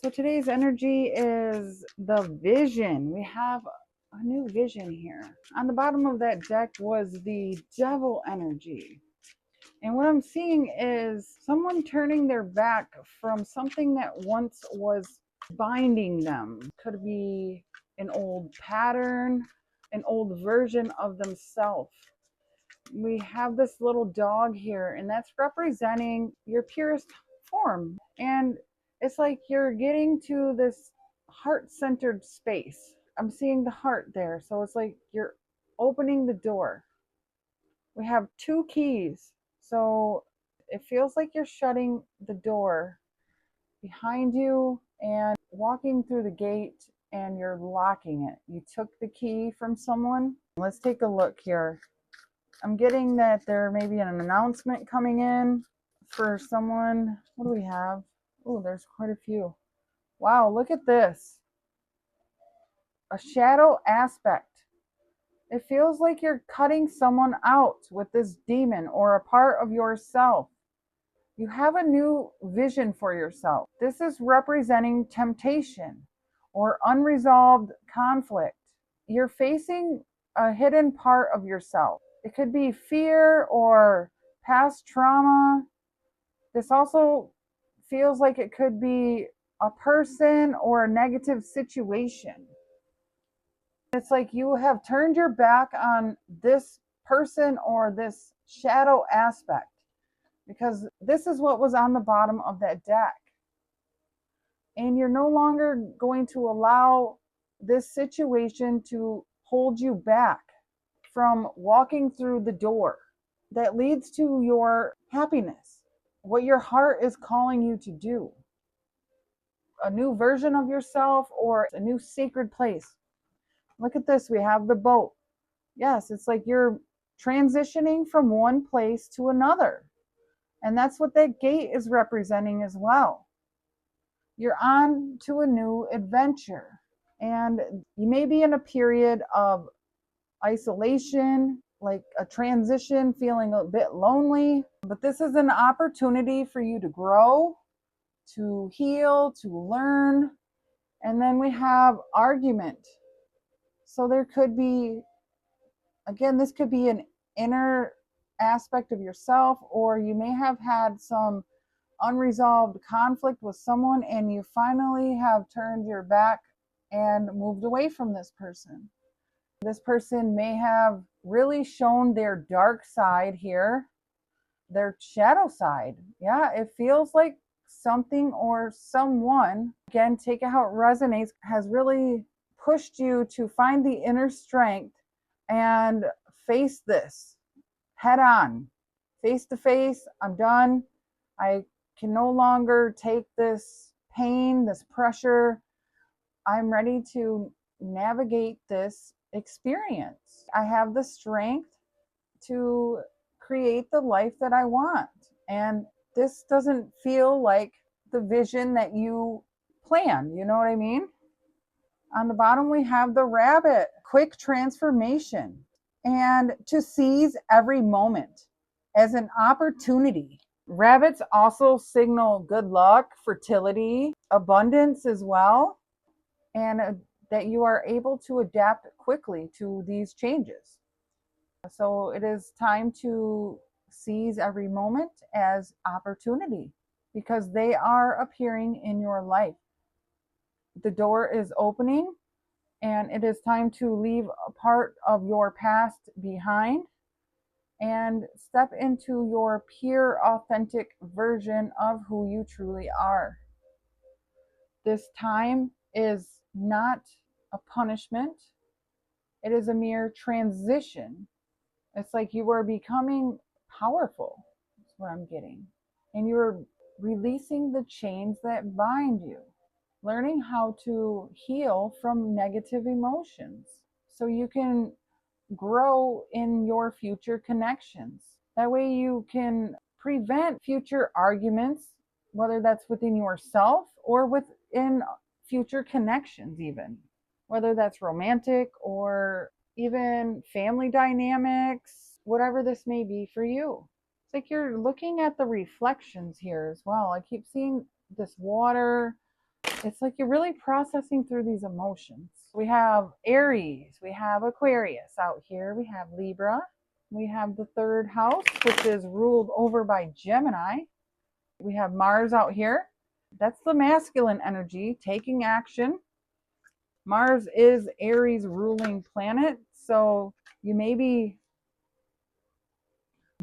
So today's energy is the vision. We have a new vision here. On the bottom of that deck was the devil energy. And what I'm seeing is someone turning their back from something that once was binding them. Could be an old pattern, an old version of themselves. We have this little dog here, and that's representing your purest form. And it's like you're getting to this heart-centered space. I'm seeing the heart there. So it's like you're opening the door. We have two keys. So it feels like you're shutting the door behind you and walking through the gate, and you're locking it. You took the key from someone. Let's take a look here. I'm getting that there may be an announcement coming in for someone. What do we have? Oh, there's quite a few. Wow, look at this. A shadow aspect. It feels like you're cutting someone out with this demon or a part of yourself. You have a new vision for yourself. This is representing temptation or unresolved conflict. You're facing a hidden part of yourself. It could be fear or past trauma. This also feels like it could be a person or a negative situation. It's like you have turned your back on this person or this shadow aspect, because this is what was on the bottom of that deck. And you're no longer going to allow this situation to hold you back from walking through the door that leads to your happiness, what your heart is calling you to do. A new version of yourself or a new sacred place. Look at this. We have the boat. Yes, it's like you're transitioning from one place to another. And that's what that gate is representing as well. You're on to a new adventure. And you may be in a period of isolation, like a transition, feeling a bit lonely. But this is an opportunity for you to grow, to heal, to learn. And then we have argument. So there could be, again, this could be an inner aspect of yourself, or you may have had some unresolved conflict with someone and you finally have turned your back and moved away from this person. This person may have really shown their dark side here, their shadow side. Yeah, it feels like something or someone, again, take it how it resonates, has really pushed you to find the inner strength and face this head on, face to face. I'm done. I can no longer take this pain, this pressure. I'm ready to navigate this experience. I have the strength to create the life that I want. And this doesn't feel like the vision that you planned. You know what I mean? On the bottom, we have the rabbit, quick transformation, and to seize every moment as an opportunity. Rabbits also signal good luck, fertility, abundance as well, and that you are able to adapt quickly to these changes. So it is time to seize every moment as opportunity, because they are appearing in your life. The door is opening, and it is time to leave a part of your past behind and step into your pure, authentic version of who you truly are. This time is not a punishment, it is a mere transition. It's like you are becoming powerful, that's what I'm getting. And you're releasing the chains that bind you, learning how to heal from negative emotions so you can grow in your future connections. That way you can prevent future arguments, whether that's within yourself or within future connections, even whether that's romantic or even family dynamics, whatever this may be for you. It's like you're looking at the reflections here as well. I keep seeing this water, It's like you're really processing through these emotions. We have Aries, we have Aquarius out here, we have Libra, we have the third house, which is ruled over by Gemini. We have Mars out here. That's the masculine energy, taking action. Mars is Aries ruling planet, so you may be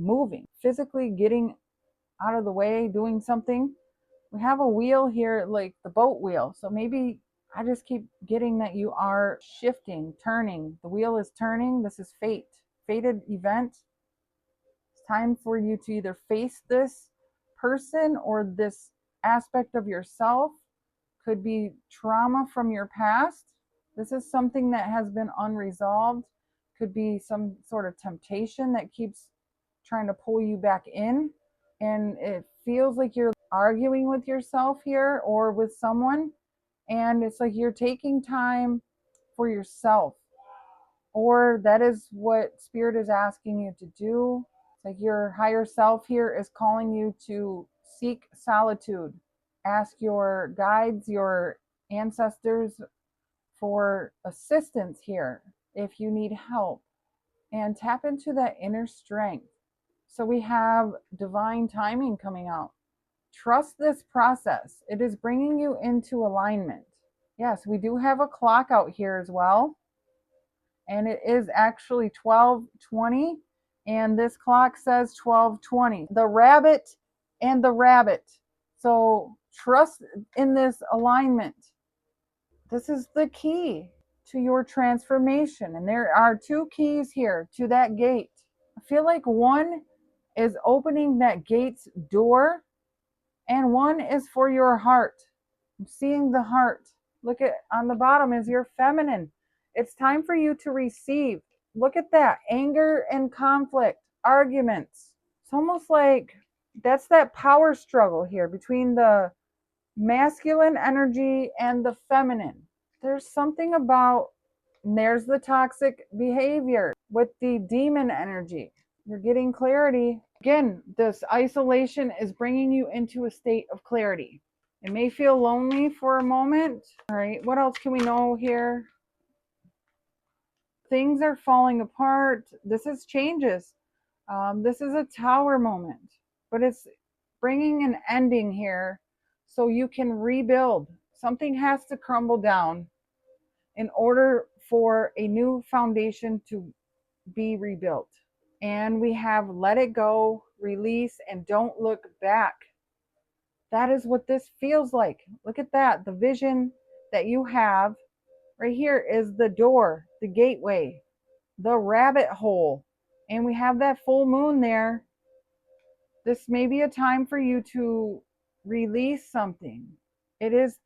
moving, physically getting out of the way, doing something. We have a wheel here, like the boat wheel. So maybe I just keep getting that you are shifting, turning. The wheel is turning. This is fate, fated event. It's time for you to either face this person or this aspect of yourself. Could be trauma from your past. This is something that has been unresolved. Could be some sort of temptation that keeps trying to pull you back in. And it feels like you're arguing with yourself here or with someone. And it's like you're taking time for yourself. Or that is what Spirit is asking you to do. It's like your higher self here is calling you to seek solitude. Ask your guides, your ancestors for assistance here if you need help, and tap into that inner strength. So we have divine timing coming out. Trust this process. It is bringing you into alignment. Yes, we do have a clock out here as well. And it is actually 12:20. And this clock says 12:20. The rabbit and the rabbit. So trust in this alignment. This is the key to your transformation. And there are two keys here to that gate. I feel like one is opening that gate's door, and one is for your heart. I'm seeing the heart. Look at on the bottom is your feminine. It's time for you to receive. Look at that. Anger and conflict, arguments. It's almost like that's that power struggle here between the masculine energy and the feminine. There's something about, there's the toxic behavior with the demon energy. You're getting clarity. Again, this isolation is bringing you into a state of clarity. It may feel lonely for a moment. All right, what else can we know here? Things are falling apart. This is changes. This is a tower moment, but it's bringing an ending here so you can rebuild. Something has to crumble down in order for a new foundation to be rebuilt. And we have let it go, release, and don't look back. That is what this feels like. Look at that. The vision that you have right here is the door, the gateway, the rabbit hole. And we have that full moon there. This may be a time for you to release something. It is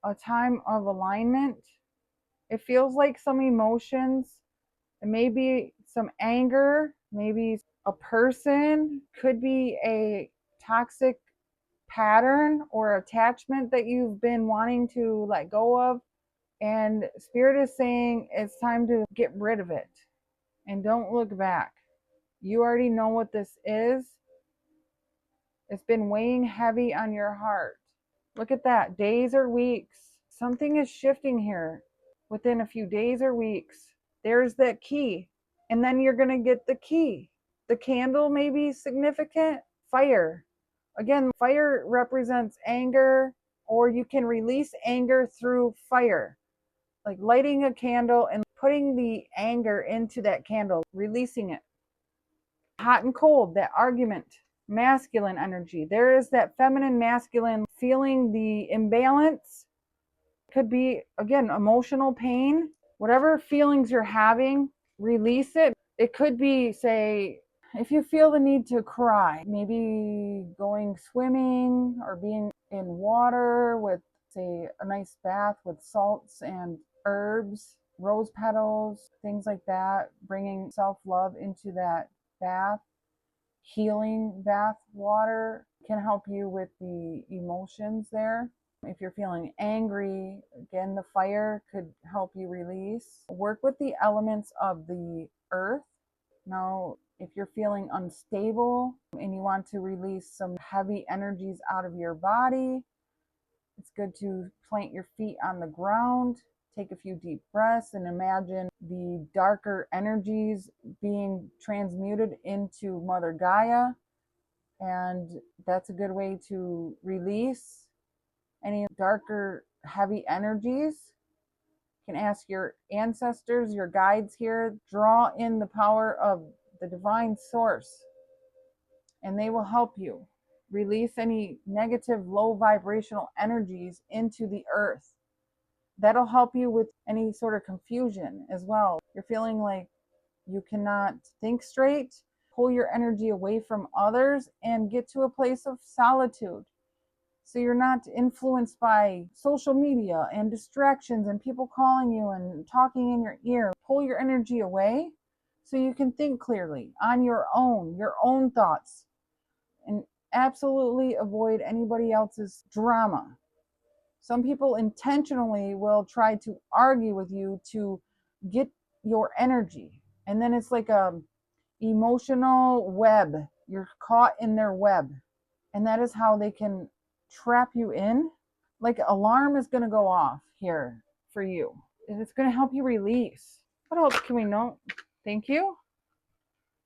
a time of alignment. It feels like some emotions. It may be some anger, maybe a person, could be a toxic pattern or attachment that you've been wanting to let go of. And Spirit is saying it's time to get rid of it and don't look back. You already know what this is. It's been weighing heavy on your heart. Look at that. Days or weeks. Something is shifting here within a few days or weeks. There's that key. And then you're going to get the key. The candle may be significant. Fire. Again, fire represents anger, or you can release anger through fire. Like lighting a candle and putting the anger into that candle, releasing it. Hot and cold, that argument. Masculine energy. There is that feminine, masculine, feeling the imbalance. Could be, again, emotional pain. Whatever feelings you're having, release it. It could be, say, if you feel the need to cry, maybe going swimming or being in water with, say, a nice bath with salts and herbs, rose petals, things like that, bringing self-love into that bath. Healing bath water can help you with the emotions there. If you're feeling angry, again, the fire could help you release. Work with the elements of the earth. Now, if you're feeling unstable and you want to release some heavy energies out of your body, It's good to plant your feet on the ground, take a few deep breaths, and imagine the darker energies being transmuted into Mother Gaia. And that's a good way to release any darker, heavy energies. You can ask your ancestors, your guides here, draw in the power of the divine source, and they will help you release any negative, low vibrational energies into the earth. That'll help you with any sort of confusion as well. You're feeling like you cannot think straight. Pull your energy away from others and get to a place of solitude. So you're not influenced by social media and distractions and people calling you and talking in your ear. Pull your energy away so you can think clearly on your own thoughts, and absolutely avoid anybody else's drama. Some people intentionally will try to argue with you to get your energy. And then it's like a emotional web. You're caught in their web. And that is how they can trap you in. Like, alarm is going to go off here for you. And it's going to help you release. What else can we know? Thank you.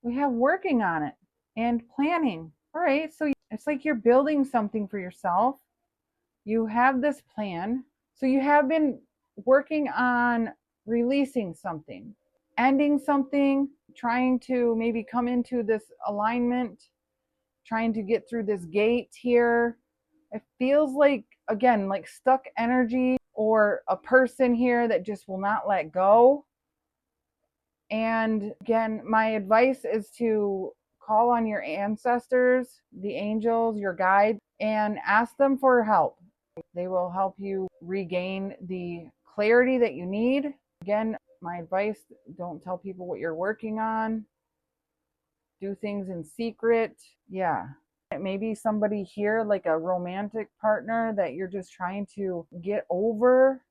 We have working on it and planning. All right. So it's like you're building something for yourself. You have this plan. So you have been working on releasing something, ending something, trying to maybe come into this alignment, trying to get through this gate here. It feels like, again, like stuck energy, or a person here that just will not let go. And again, my advice is to call on your ancestors, the angels, your guides, and ask them for help. They will help you regain the clarity that you need. Again, my advice, don't tell people what you're working on. Do things in secret. Yeah. Maybe somebody here, like a romantic partner that you're just trying to get over.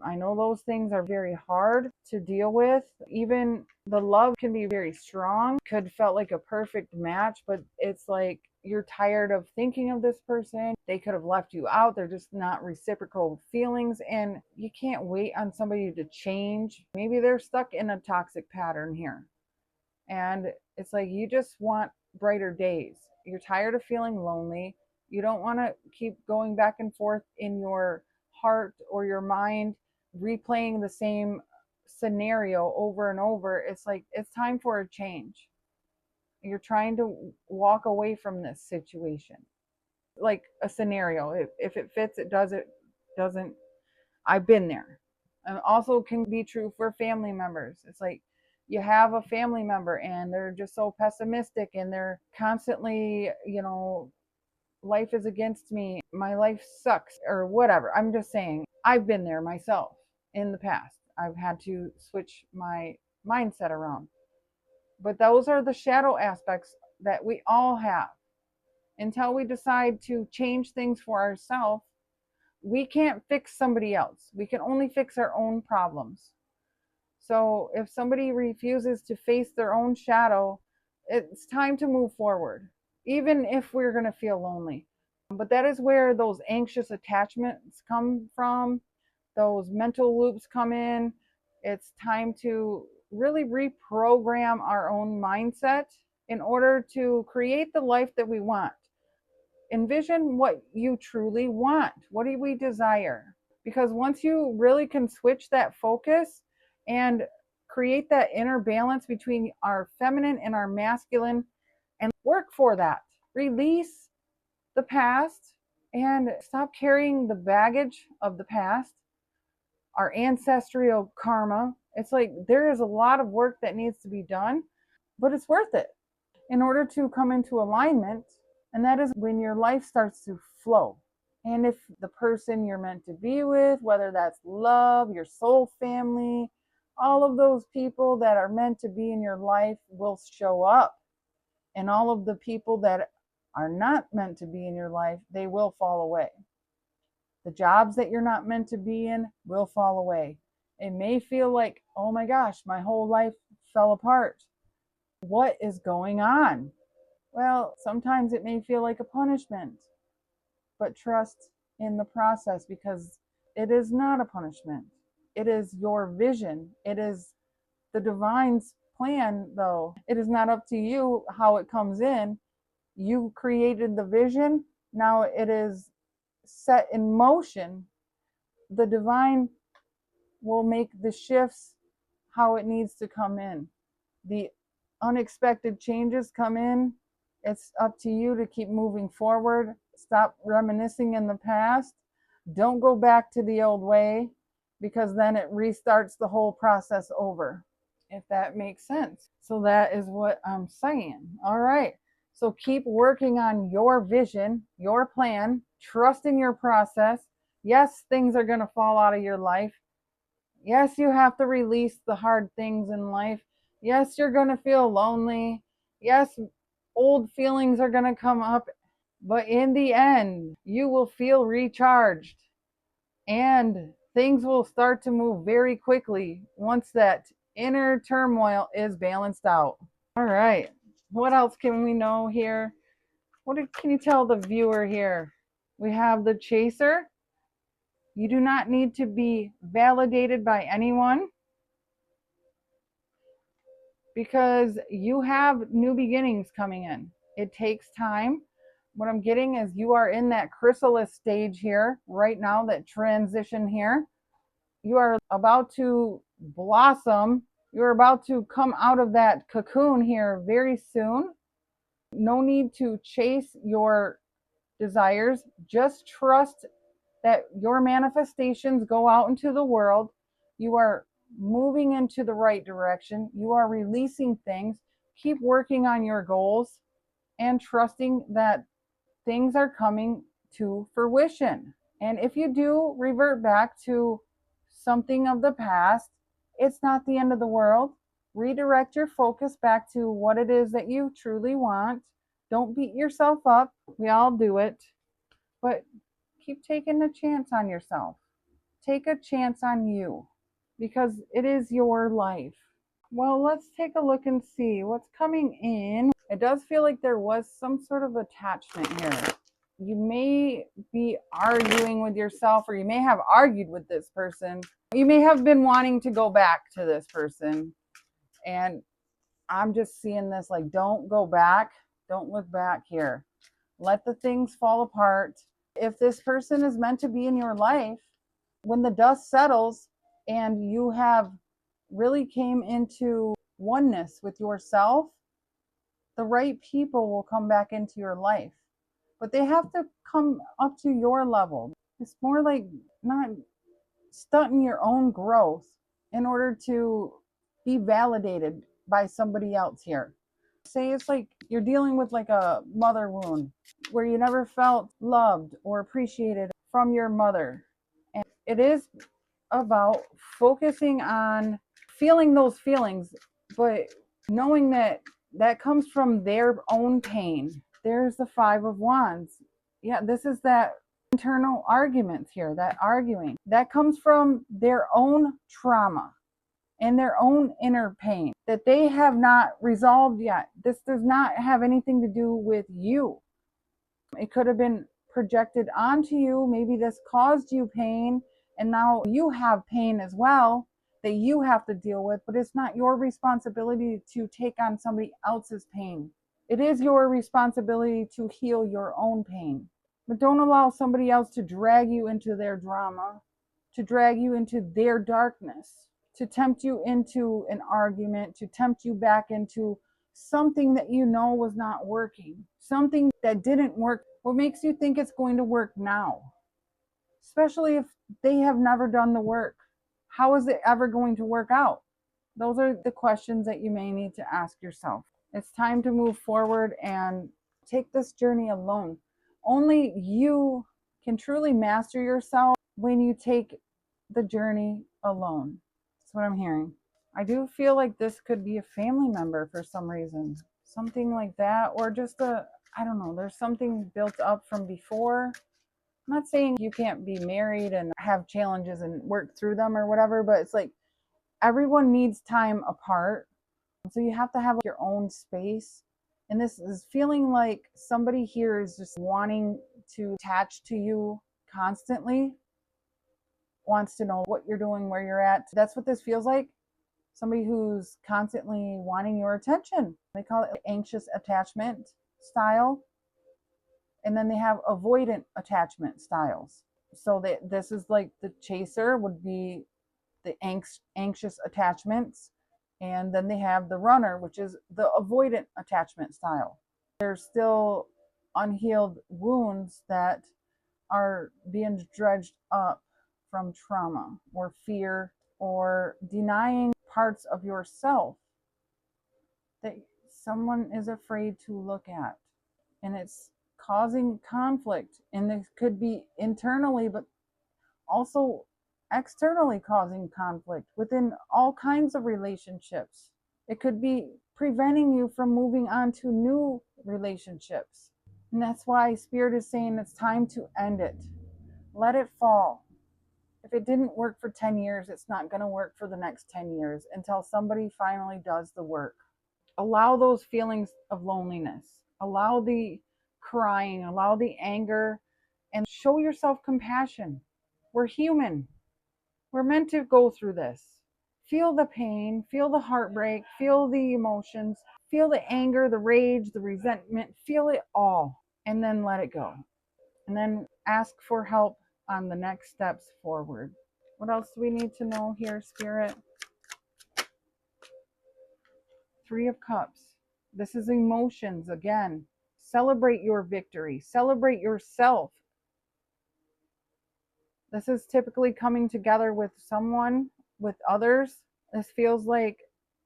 I know those things are very hard to deal with. Even the love can be very strong, could felt like a perfect match, but it's like you're tired of thinking of this person. They could have left you out. They're just not reciprocal feelings, and you can't wait on somebody to change. Maybe they're stuck in a toxic pattern here, and it's like you just want brighter days. You're tired of feeling lonely. You don't want to keep going back and forth in your heart or your mind, replaying the same scenario over and over. It's like it's time for a change. You're trying to walk away from this situation. Like a scenario, if it fits, it does. It doesn't. I've been there. And also can be true for family members. It's like you have a family member and they're just so pessimistic and they're constantly, life is against me, my life sucks, or whatever. I'm just saying, I've been there myself in the past. I've had to switch my mindset around. But those are the shadow aspects that we all have. Until we decide to change things for ourselves, we can't fix somebody else. We can only fix our own problems. So if somebody refuses to face their own shadow, it's time to move forward, even if we're going to feel lonely. But that is where those anxious attachments come from, those mental loops come in. It's time to really reprogram our own mindset in order to create the life that we want. Envision what you truly want. What do we desire? Because once you really can switch that focus and create that inner balance between our feminine and our masculine and work for that, release the past and stop carrying the baggage of the past, our ancestral karma. It's like there is a lot of work that needs to be done, but it's worth it in order to come into alignment. And that is when your life starts to flow. And if the person you're meant to be with, whether that's love, your soul family, all of those people that are meant to be in your life will show up. And all of the people that are not meant to be in your life, they will fall away. The jobs that you're not meant to be in will fall away. It may feel like, oh my gosh, my whole life fell apart. What is going on? Well, sometimes it may feel like a punishment, but trust in the process, because it is not a punishment. It is your vision. It is the divine's plan, though. It is not up to you how it comes in. You created the vision. Now it is set in motion. The divine will make the shifts how it needs to come in. The unexpected changes come in. It's up to you to keep moving forward. Stop reminiscing in the past. Don't go back to the old way, because then it restarts the whole process over, if that makes sense. So that is what I'm saying. All right. So keep working on your vision, your plan, trust in your process. Yes, things are going to fall out of your life. Yes, you have to release the hard things in life. Yes, you're going to feel lonely. Yes, old feelings are going to come up. But in the end, you will feel recharged, and things will start to move very quickly once that inner turmoil is balanced out. All right. What else can we know here? Can you tell the viewer here? We have the chaser. You do not need to be validated by anyone, because you have new beginnings coming in. It takes time. What I'm getting is you are in that chrysalis stage here right now, that transition here. You are about to blossom. You're about to come out of that cocoon here very soon. No need to chase your desires. Just trust that your manifestations go out into the world. You are moving into the right direction. You are releasing things. Keep working on your goals and trusting that things are coming to fruition. And if you do revert back to something of the past, it's not the end of the world. Redirect your focus back to what it is that you truly want. Don't beat yourself up. We all do it. But keep taking a chance on yourself. Take a chance on you, because it is your life. Well, let's take a look and see what's coming in. It does feel like there was some sort of attachment here. You may be arguing with yourself, or you may have argued with this person. You may have been wanting to go back to this person. And I'm just seeing this like, don't go back. Don't look back here. Let the things fall apart. If this person is meant to be in your life, when the dust settles and you have really came into oneness with yourself, the right people will come back into your life. But they have to come up to your level. It's more like not stunting your own growth in order to be validated by somebody else here. Say it's like you're dealing with like a mother wound where you never felt loved or appreciated from your mother. And it is about focusing on feeling those feelings, but knowing that that comes from their own pain. There's the Five of Wands. Yeah, this is that internal arguments here, that arguing. That comes from their own trauma and their own inner pain that they have not resolved yet. This does not have anything to do with you. It could have been projected onto you. Maybe this caused you pain, and now you have pain as well that you have to deal with, but it's not your responsibility to take on somebody else's pain. It is your responsibility to heal your own pain. But don't allow somebody else to drag you into their drama, to drag you into their darkness, to tempt you into an argument, to tempt you back into something that you know was not working, something that didn't work. What makes you think it's going to work now? Especially if they have never done the work. How is it ever going to work out? Those are the questions that you may need to ask yourself. It's time to move forward and take this journey alone. Only you can truly master yourself when you take the journey alone. That's what I'm hearing. I do feel like this could be a family member for some reason. Something like that, or just I don't know, there's something built up from before. I'm not saying you can't be married and have challenges and work through them or whatever, but it's like everyone needs time apart. So you have to have your own space. And this is feeling like somebody here is just wanting to attach to you constantly wants to know what you're doing, where you're at. That's what this feels like. Somebody who's constantly wanting your attention. They call it anxious attachment style. And then they have avoidant attachment styles. So this is like the chaser would be the anxious attachments. And then they have the runner, which is the avoidant attachment style. There's still unhealed wounds that are being dredged up from trauma or fear or denying parts of yourself that someone is afraid to look at. And it's causing conflict. And this could be internally, but also externally causing conflict within all kinds of relationships. It could be preventing you from moving on to new relationships. And that's why Spirit is saying it's time to end it. Let it fall. If it didn't work for 10 years, it's not going to work for the next 10 years until somebody finally does the work. Allow those feelings of loneliness. Allow the crying, allow the anger, and show yourself compassion. We're human. We're meant to go through this. Feel the pain, feel the heartbreak, feel the emotions, feel the anger, the rage, the resentment, feel it all, and then let it go. And then ask for help on the next steps forward. What else do we need to know here, Spirit? Three of Cups. This is emotions again. Celebrate your victory. Celebrate yourself. This is typically coming together with someone, with others. This feels like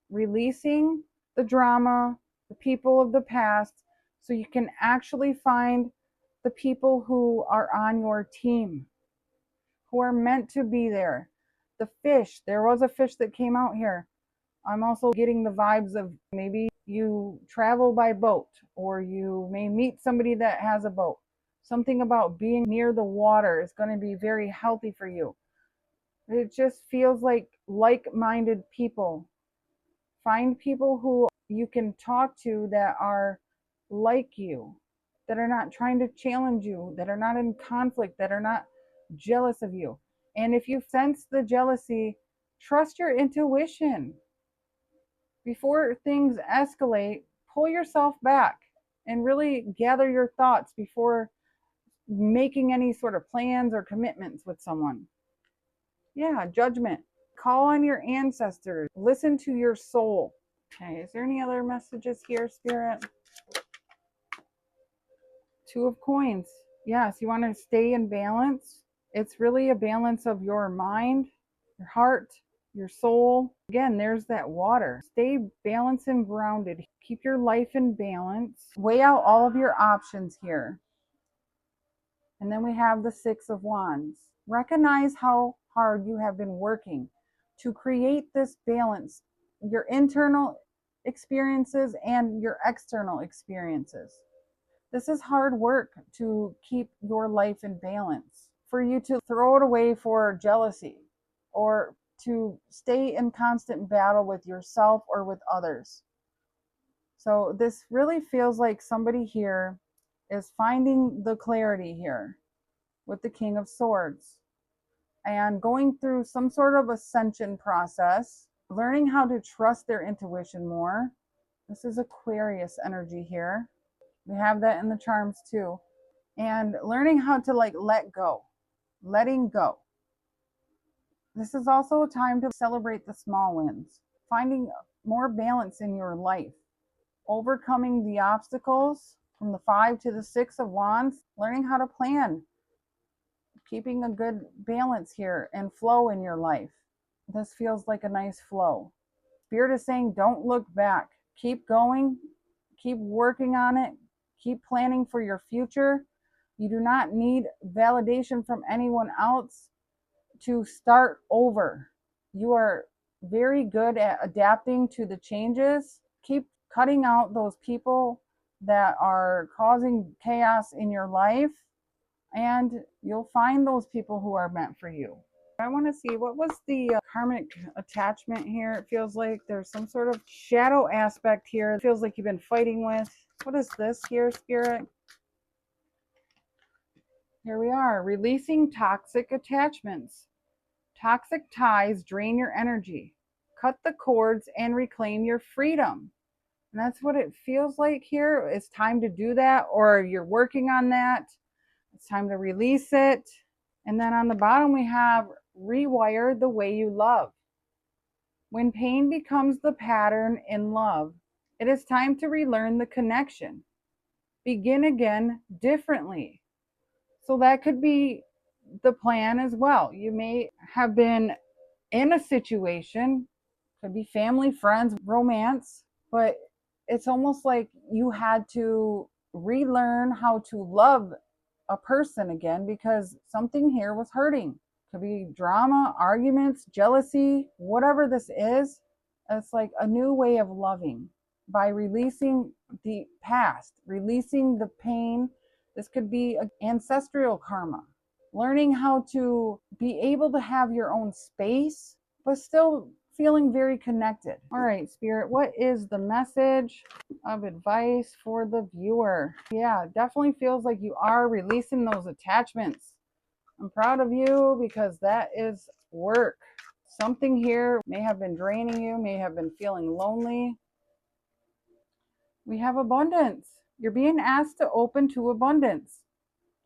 releasing the drama, the people of the past, so you can actually find the people who are on your team, who are meant to be there. The fish, there was a fish that came out here. I'm also getting the vibes of maybe you travel by boat, or you may meet somebody that has a boat. Something about being near the water is going to be very healthy for you. It just feels like-minded people. Find people who you can talk to that are like you, that are not trying to challenge you, that are not in conflict, that are not jealous of you. And if you sense the jealousy, trust your intuition. Before things escalate, pull yourself back and really gather your thoughts before making any sort of plans or commitments with someone. Yeah, judgment. Call on your ancestors. Listen to your soul. Okay, is there any other messages here, Spirit? Two of Coins. Yes, you want to stay in balance. It's really a balance of your mind, your heart, your soul. Again, there's that water. Stay balanced and grounded. Keep your life in balance. Weigh out all of your options here. And then we have the Six of Wands. Recognize how hard you have been working to create this balance, your internal experiences and your external experiences. This is hard work to keep your life in balance. For you to throw it away for jealousy, or to stay in constant battle with yourself or with others. So this really feels like somebody here is finding the clarity here with the King of Swords and going through some sort of ascension process, learning how to trust their intuition more. This is Aquarius energy here. We have that in the charms too. And learning how to let go, letting go. This is also a time to celebrate the small wins, finding more balance in your life, overcoming the obstacles from the Five to the Six of Wands, learning how to plan, keeping a good balance here and flow in your life. This feels like a nice flow. Spirit is saying, don't look back. Keep going, keep working on it, keep planning for your future. You do not need validation from anyone else to start over. You are very good at adapting to the changes. Keep cutting out those people that are causing chaos in your life, and you'll find those people who are meant for you. I want to see, what was the karmic attachment here? It feels like there's some sort of shadow aspect here. It feels like you've been fighting with. What is this here, Spirit? Here we are, releasing toxic attachments. Toxic ties drain your energy. Cut the cords and reclaim your freedom. And that's what it feels like here. It's time to do that, or you're working on that. It's time to release it. And then on the bottom, we have rewire the way you love. When pain becomes the pattern in love, it is time to relearn the connection. Begin again differently. So that could be the plan as well. You may have been in a situation, could be family, friends, romance, but it's almost like you had to relearn how to love a person again because something here was hurting. Could be drama, arguments, jealousy, whatever this is. It's like a new way of loving by releasing the past, releasing the pain. This could be ancestral karma, learning how to be able to have your own space, but still feeling very connected. All right, Spirit, what is the message of advice for the viewer? Yeah, definitely feels like you are releasing those attachments. I'm proud of you because that is work. Something here may have been draining you, may have been feeling lonely. We have abundance. You're being asked to open to abundance,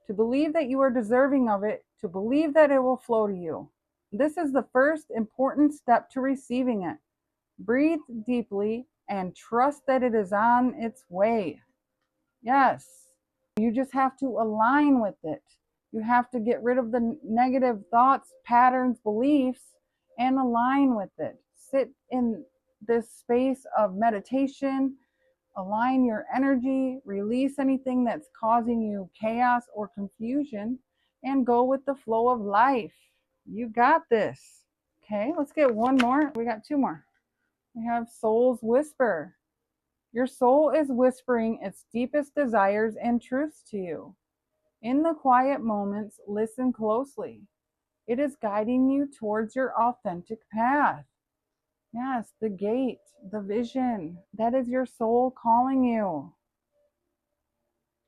to believe that you are deserving of it, to believe that it will flow to you. This is the first important step to receiving it. Breathe deeply and trust that it is on its way. Yes, you just have to align with it. You have to get rid of the negative thoughts, patterns, beliefs, and align with it. Sit in this space of meditation, align your energy, release anything that's causing you chaos or confusion, and go with the flow of life. You got this. Okay, let's get one more. We got two more. We have Soul's Whisper. Your soul is whispering its deepest desires and truths to you. In the quiet moments, listen closely. It is guiding you towards your authentic path. Yes, the gate, the vision. That is your soul calling you.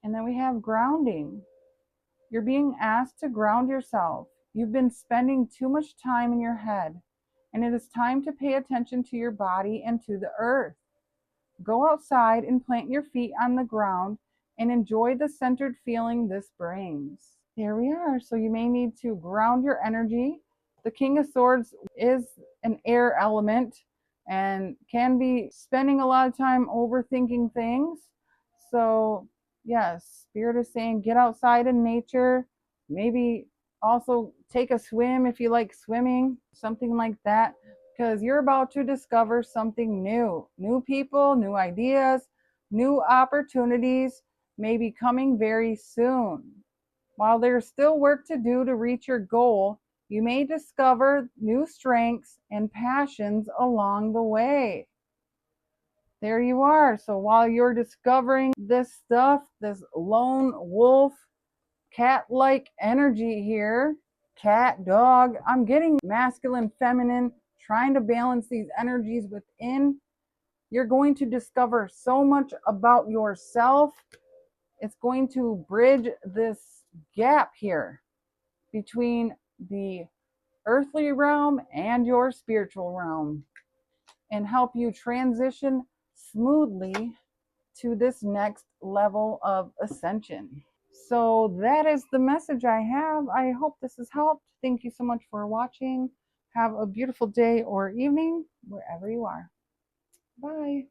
And then we have grounding. You're being asked to ground yourself. You've been spending too much time in your head, and it is time to pay attention to your body and to the earth. Go outside and plant your feet on the ground and enjoy the centered feeling this brings. Here we are. So you may need to ground your energy. The King of Swords is an air element and can be spending a lot of time overthinking things. So yes, Spirit is saying get outside in nature. Maybe also take a swim if you like swimming, something like that, because you're about to discover something new. New people, new ideas, new opportunities may be coming very soon. While there's still work to do to reach your goal, you may discover new strengths and passions along the way. There you are. So while you're discovering this stuff, this lone wolf, cat-like energy here, cat, dog, I'm getting masculine, feminine, trying to balance these energies within. You're going to discover so much about yourself. It's going to bridge this gap here between the earthly realm and your spiritual realm and help you transition smoothly to this next level of ascension. So that is the message I have. I hope this has helped. Thank you so much for watching. Have a beautiful day or evening wherever you are. Bye.